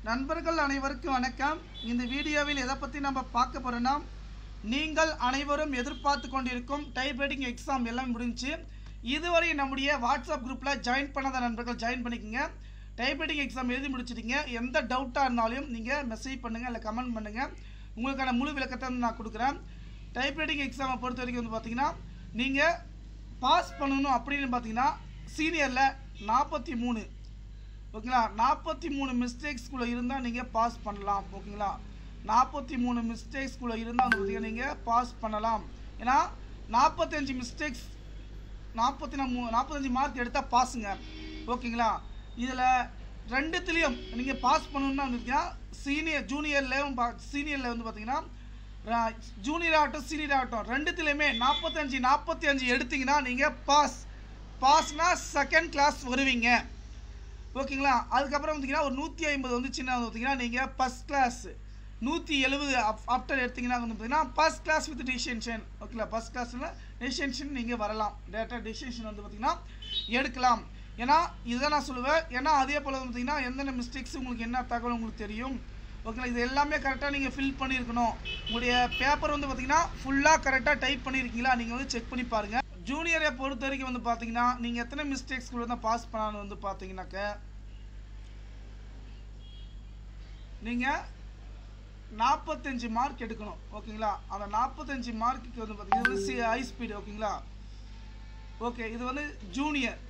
நண்பர்கள் அனைவருக்கும் வணக்கம். இந்த வீடியோவில் எதை பற்றி நம்ம பார்க்க போகிறோன்னா, நீங்கள் அனைவரும் எதிர்பார்த்து கொண்டிருக்கும் டைப்ரைட்டிங் எக்ஸாம் எல்லாம் முடிஞ்சு. இதுவரை நம்முடைய வாட்ஸ்அப் குரூப்பில் ஜாயின் பண்ணாத நண்பர்கள் ஜாயின் பண்ணிக்கோங்க. டைப்ரைட்டிங் எக்ஸாம் எழுதி முடிச்சிட்டிங்க. எந்த டவுட்டாக இருந்தாலும் நீங்கள் மெசேஜ் பண்ணுங்கள், இல்லை கமெண்ட் பண்ணுங்கள். உங்களுக்கான முழு விளக்கத்தை நான் கொடுக்குறேன். டைப்ரைட்டிங் எக்ஸாமை பொறுத்த வரைக்கும் வந்து பார்த்தீங்கன்னா, நீங்கள் பாஸ் பண்ணணும் அப்படின்னு பார்த்தீங்கன்னா சீனியரில் 43 ஓகேங்களா, 43 மிஸ்டேக்ஸ்குள்ளே இருந்தால் நீங்கள் பாஸ் பண்ணலாம். ஓகேங்களா, 43 மிஸ்டேக்ஸ்குள்ளே இருந்தால் வந்து பார்த்தீங்கன்னா நீங்கள் பாஸ் பண்ணலாம். ஏன்னா 45 மிஸ்டேக்ஸ் 45 மார்க் எடுத்தால் பாஸுங்க. ஓகேங்களா, இதில் ரெண்டுத்துலேயும் நீங்கள் பாஸ் பண்ணணுன்னா வந்துருக்கீங்கன்னா சீனியரில் வந்து பார்த்தீங்கன்னா ஜூனியர் ஆகட்டும் சீனியர் ஆகட்டும் ரெண்டுத்துலேயுமே 45 எடுத்தீங்கன்னா நீங்கள் பாஸ்னா செகண்ட் கிளாஸ் வருவீங்க. ஓகேங்களா, அதுக்கப்புறம் பார்த்தீங்கன்னா ஒரு 150 வந்துச்சுன்னா பார்த்தீங்கன்னா நீங்கள் ஃபஸ்ட் கிளாஸ், 170 ஆஃப்டர் எடுத்திங்கன்னா வந்து பார்த்தீங்கன்னா ஃபஸ்ட் கிளாஸ் வித் டிஸ்டிங்ஷன். ஓகேங்களா, ஃபஸ்ட் கிளாஸில் டிஸ்டிங்ஷன் நீங்கள் வரலாம். டேரெக்டாக டிஸ்டிங்ஷன் வந்து பார்த்தீங்கன்னா எடுக்கலாம். ஏன்னா இதுதான் நான் சொல்லுவேன். ஏன்னா அதே போல் வந்து பார்த்தீங்கன்னா எந்தெந்த மிஸ்டேக்ஸ் உங்களுக்கு என்ன தகவல் உங்களுக்கு தெரியும். ஓகேங்களா, இது எல்லாமே கரெக்டாக நீங்கள் ஃபில் பண்ணியிருக்கணும். உங்களுடைய பேப்பர் வந்து பார்த்தீங்கன்னா ஃபுல்லாக கரெக்டாக டைப் பண்ணியிருக்கீங்களா நீங்கள் வந்து செக் பண்ணி பாருங்கள். ஜூனியரை பொறுத்த வரைக்கும் வந்து பார்த்தீங்கன்னா நீங்கள் எத்தனை மிஸ்டேக்ஸ்குள்ளே தான் பாஸ் பண்ணான்னு வந்து பார்த்தீங்கன்னாக்க நீங்கள் 45 மார்க் எடுக்கணும். ஓகேங்களா, அந்த 45 மார்க்குக்கு வந்து பார்த்தீங்கன்னா இது ஹை ஸ்பீடு. ஓகேங்களா, ஓகே, இது வந்து ஜூனியர்.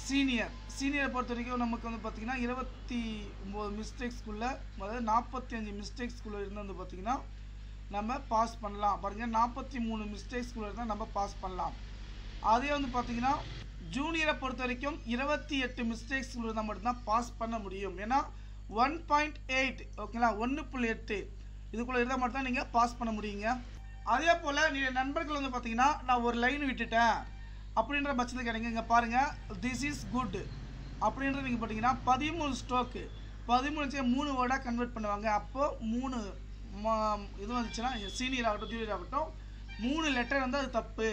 சீனியரை பொறுத்த வரைக்கும் நமக்கு வந்து பார்த்தீங்கன்னா 29 மிஸ்டேக்ஸ்குள்ளே, அதாவது 45 மிஸ்டேக்ஸ்குள்ளே இருந்தால் வந்து பார்த்தீங்கன்னா நம்ம பாஸ் பண்ணலாம். பாருங்கள், 43 மிஸ்டேக்ஸ்குள்ளே இருந்தால் நம்ம பாஸ் பண்ணலாம். அதே வந்து பார்த்தீங்கன்னா ஜூனியரை பொறுத்த வரைக்கும் 28 மிஸ்டேக்ஸ்குள்ளே இருந்தால் மட்டும்தான் பாஸ் பண்ண முடியும். ஏன்னா 1.8 ஓகேங்களா, 1.8 இதுக்குள்ளே இருந்தால் மட்டும் தான் நீங்கள் பாஸ் பண்ண முடியுங்க. அதே போல் நீங்கள் நண்பர்கள் வந்து பார்த்தீங்கன்னா நான் ஒரு லைன் விட்டுட்டேன் அப்படின்ற பட்சத்தில் கிடைங்க. இங்கே பாருங்கள், திஸ் இஸ் குட் அப்படின்றது நீங்கள் பார்த்தீங்கன்னா 13 ஸ்ட்ரோக்கு 13 3 வேர்டாக கன்வெர்ட் பண்ணுவாங்க. அப்போது 3 இது வந்துச்சுன்னா சீனியர் ஆகட்டும் ஜூனியர் ஆகட்டும் 3 லெட்டர் வந்து அது தப்பு.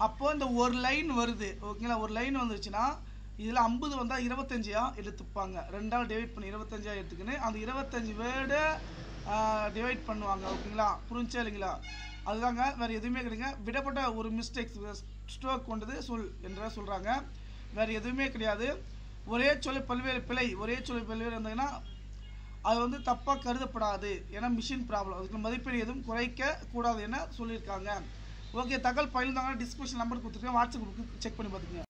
அப்போது இந்த ஒரு லைன் வருது. ஓகேங்களா, ஒரு லைன் வந்துருச்சுன்னா இதில் 50 வந்தால் 25 எடுத்துப்பாங்க. 2ஆல் டிவைட் பண்ணி 25 எடுத்துக்கின்னு அந்த 25 வேர்டை டிவைட் பண்ணுவாங்க. ஓகேங்களா, புரிஞ்சா இல்லைங்களா? அதுதாங்க, வேறு எதுவுமே கிடையாது. விடப்பட்ட ஒரு மிஸ்டேக்ஸ் ஸ்ட்ரோக் கொண்டது சொல் என்ற சொல்கிறாங்க. வேறு எதுவுமே கிடையாது. ஒரே சொல் பல்வேறு பிழை, ஒரே சொல் பல்வேறு இருந்ததுன்னா அது வந்து தப்பாக கருதப்படாது. ஏன்னா மிஷின் ப்ராப்ளம், அதுக்கு மதிப்பீடு எதுவும் குறைக்க கூடாது என சொல்லியிருக்காங்க. ஓகே, தகவல் பயிர்ந்தாங்கன்னா டிஸ்கிரிப்ஷன் நம்பர் கொடுத்துருக்கேன், வாட்ஸ்அப் குரூப்புக்கு செக் பண்ணி பார்த்துக்கங்க.